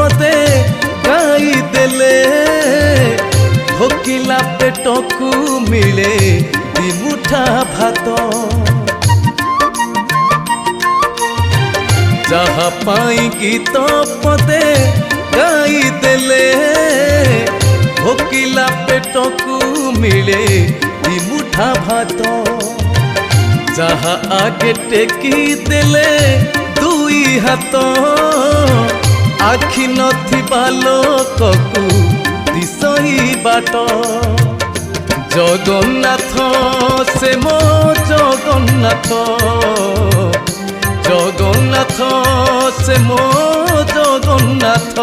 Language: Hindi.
पदे गाई देले भोकिला पेटकू मिले दिमुठा भात जहा पाई गीत पदे गाई देले भोकिला पेटकू मिले दिमुठा भात जहा आगे टेकी देले दुई हाथ आखि नथिबा लोककू दिसई बाट जगन्नाथ से मो जगन्नाथ जगन्नाथ से मो जगन्नाथ।